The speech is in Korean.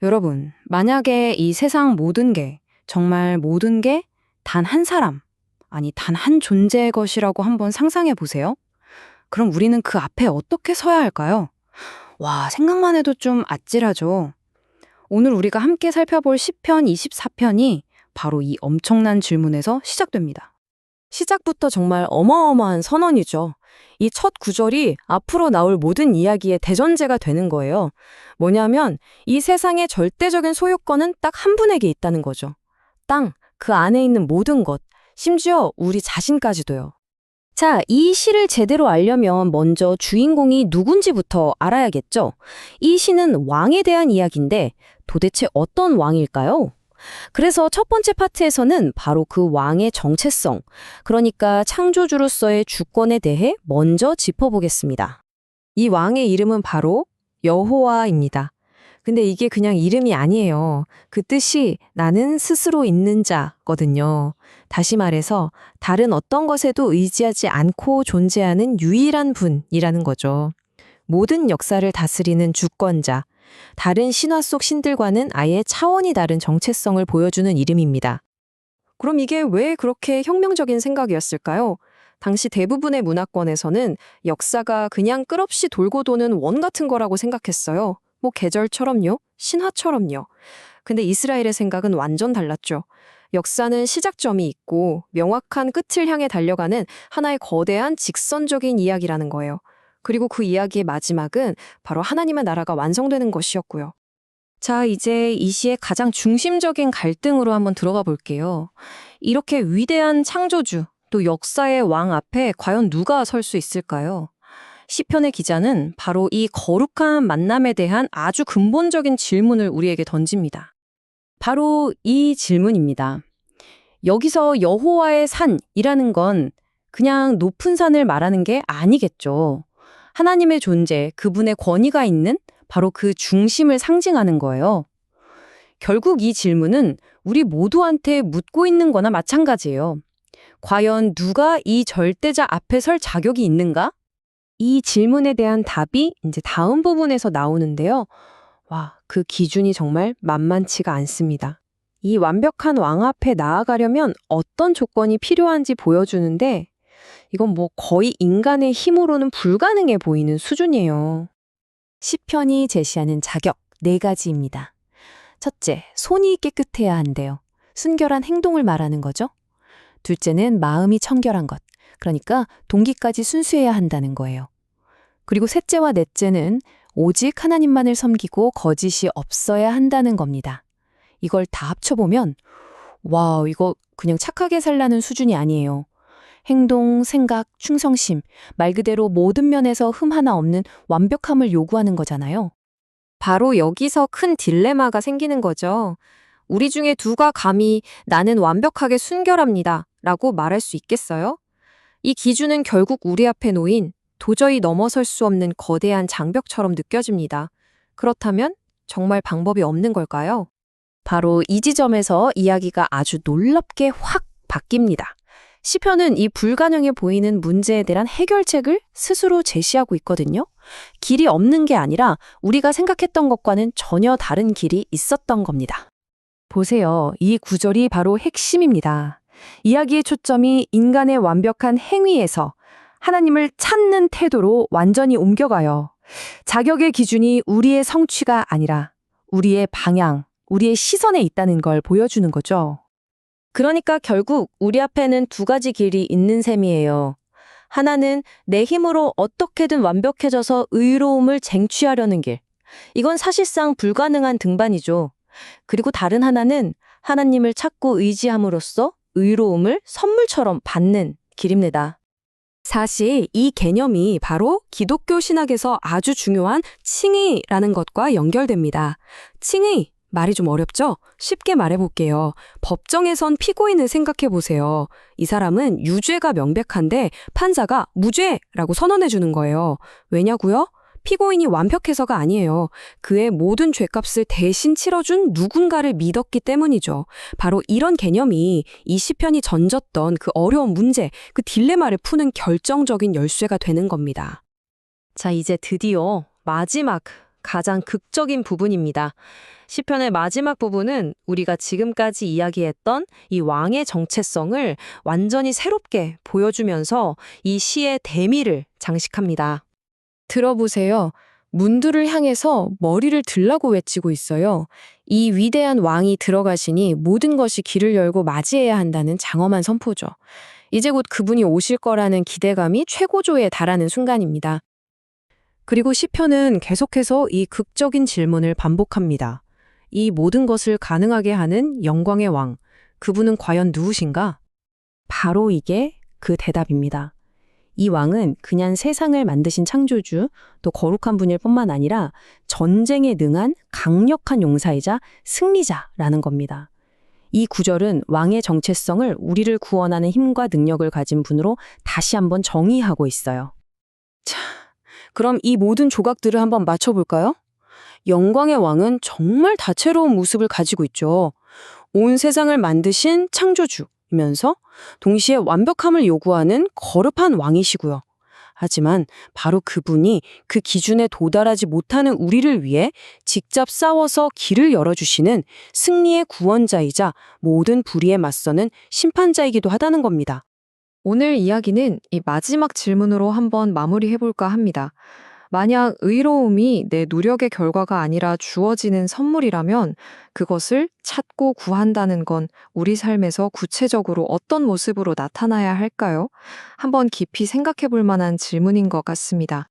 여러분, 만약에 이 세상 모든 게, 정말 모든 게 단 한 사람, 아니, 단 한 존재의 것이라고 한번 상상해 보세요. 그럼 우리는 그 앞에 어떻게 서야 할까요? 와, 생각만 해도 좀 아찔하죠. 오늘 우리가 함께 살펴볼 시편 24편이 바로 이 엄청난 질문에서 시작됩니다. 시작부터 정말 어마어마한 선언이죠. 이 첫 구절이 앞으로 나올 모든 이야기의 대전제가 되는 거예요. 뭐냐면 이 세상의 절대적인 소유권은 딱 한 분에게 있다는 거죠. 땅, 그 안에 있는 모든 것, 심지어 우리 자신까지도요. 자, 이 시를 제대로 알려면 먼저 주인공이 누군지부터 알아야겠죠. 이 시는 왕에 대한 이야기인데 도대체 어떤 왕일까요? 그래서 첫 번째 파트에서는 바로 그 왕의 정체성, 그러니까 창조주로서의 주권에 대해 먼저 짚어보겠습니다. 이 왕의 이름은 바로 여호와입니다. 근데 이게 그냥 이름이 아니에요. 그 뜻이 나는 스스로 있는 자거든요. 다시 말해서 다른 어떤 것에도 의지하지 않고 존재하는 유일한 분이라는 거죠. 모든 역사를 다스리는 주권자, 다른 신화 속 신들과는 아예 차원이 다른 정체성을 보여주는 이름입니다. 그럼 이게 왜 그렇게 혁명적인 생각이었을까요? 당시 대부분의 문화권에서는 역사가 그냥 끝없이 돌고 도는 원 같은 거라고 생각했어요. 뭐 계절처럼요, 신화처럼요. 근데 이스라엘의 생각은 완전 달랐죠. 역사는 시작점이 있고 명확한 끝을 향해 달려가는 하나의 거대한 직선적인 이야기라는 거예요. 그리고 그 이야기의 마지막은 바로 하나님의 나라가 완성되는 것이었고요. 자, 이제 이 시의 가장 중심적인 갈등으로 한번 들어가 볼게요. 이렇게 위대한 창조주, 또 역사의 왕 앞에 과연 누가 설 수 있을까요? 시편의 기자는 바로 이 거룩한 만남에 대한 아주 근본적인 질문을 우리에게 던집니다. 바로 이 질문입니다. 여기서 여호와의 산이라는 건 그냥 높은 산을 말하는 게 아니겠죠. 하나님의 존재, 그분의 권위가 있는 바로 그 중심을 상징하는 거예요. 결국 이 질문은 우리 모두한테 묻고 있는 거나 마찬가지예요. 과연 누가 이 절대자 앞에 설 자격이 있는가? 이 질문에 대한 답이 이제 다음 부분에서 나오는데요. 와, 그 기준이 정말 만만치가 않습니다. 이 완벽한 왕 앞에 나아가려면 어떤 조건이 필요한지 보여주는데 이건 뭐 거의 인간의 힘으로는 불가능해 보이는 수준이에요. 시편이 제시하는 자격 4가지입니다. 첫째, 손이 깨끗해야 한대요. 순결한 행동을 말하는 거죠. 둘째는 마음이 청결한 것, 그러니까 동기까지 순수해야 한다는 거예요. 그리고 셋째와 넷째는 오직 하나님만을 섬기고 거짓이 없어야 한다는 겁니다. 이걸 다 합쳐보면 와, 이거 그냥 착하게 살라는 수준이 아니에요. 행동, 생각, 충성심, 말 그대로 모든 면에서 흠 하나 없는 완벽함을 요구하는 거잖아요. 바로 여기서 큰 딜레마가 생기는 거죠. 우리 중에 누가 감히 나는 완벽하게 순결합니다 라고 말할 수 있겠어요? 이 기준은 결국 우리 앞에 놓인 도저히 넘어설 수 없는 거대한 장벽처럼 느껴집니다. 그렇다면 정말 방법이 없는 걸까요? 바로 이 지점에서 이야기가 아주 놀랍게 확 바뀝니다. 시편은 이 불가능해 보이는 문제에 대한 해결책을 스스로 제시하고 있거든요. 길이 없는 게 아니라 우리가 생각했던 것과는 전혀 다른 길이 있었던 겁니다. 보세요. 이 구절이 바로 핵심입니다. 이야기의 초점이 인간의 완벽한 행위에서 하나님을 찾는 태도로 완전히 옮겨가요. 자격의 기준이 우리의 성취가 아니라 우리의 방향, 우리의 시선에 있다는 걸 보여주는 거죠. 그러니까 결국 우리 앞에는 2가지 길이 있는 셈이에요. 하나는 내 힘으로 어떻게든 완벽해져서 의로움을 쟁취하려는 길. 이건 사실상 불가능한 등반이죠. 그리고 다른 하나는 하나님을 찾고 의지함으로써 의로움을 선물처럼 받는 길입니다. 사실 이 개념이 바로 기독교 신학에서 아주 중요한 칭의라는 것과 연결됩니다. 칭의, 말이 좀 어렵죠? 쉽게 말해볼게요. 법정에선 피고인을 생각해보세요. 이 사람은 유죄가 명백한데 판사가 무죄라고 선언해주는 거예요. 왜냐고요? 피고인이 완벽해서가 아니에요. 그의 모든 죄값을 대신 치러준 누군가를 믿었기 때문이죠. 바로 이런 개념이 이 시편이 던졌던 그 어려운 문제, 그 딜레마를 푸는 결정적인 열쇠가 되는 겁니다. 자, 이제 드디어 마지막 가장 극적인 부분입니다. 시편의 마지막 부분은 우리가 지금까지 이야기했던 이 왕의 정체성을 완전히 새롭게 보여주면서 이 시의 대미를 장식합니다. 들어보세요. 문들을 향해서 머리를 들라고 외치고 있어요. 이 위대한 왕이 들어가시니 모든 것이 길을 열고 맞이해야 한다는 장엄한 선포죠. 이제 곧 그분이 오실 거라는 기대감이 최고조에 달하는 순간입니다. 그리고 시편은 계속해서 이 극적인 질문을 반복합니다. 이 모든 것을 가능하게 하는 영광의 왕, 그분은 과연 누구신가? 바로 이게 그 대답입니다. 이 왕은 그냥 세상을 만드신 창조주, 또 거룩한 분일 뿐만 아니라 전쟁에 능한 강력한 용사이자 승리자라는 겁니다. 이 구절은 왕의 정체성을 우리를 구원하는 힘과 능력을 가진 분으로 다시 한번 정의하고 있어요. 그럼 이 모든 조각들을 한번 맞춰볼까요? 영광의 왕은 정말 다채로운 모습을 가지고 있죠. 온 세상을 만드신 창조주이면서 동시에 완벽함을 요구하는 거룩한 왕이시고요. 하지만 바로 그분이 그 기준에 도달하지 못하는 우리를 위해 직접 싸워서 길을 열어주시는 승리의 구원자이자 모든 불의에 맞서는 심판자이기도 하다는 겁니다. 오늘 이야기는 이 마지막 질문으로 한번 마무리해볼까 합니다. 만약 의로움이 내 노력의 결과가 아니라 주어지는 선물이라면 그것을 찾고 구한다는 건 우리 삶에서 구체적으로 어떤 모습으로 나타나야 할까요? 한번 깊이 생각해 볼 만한 질문인 것 같습니다.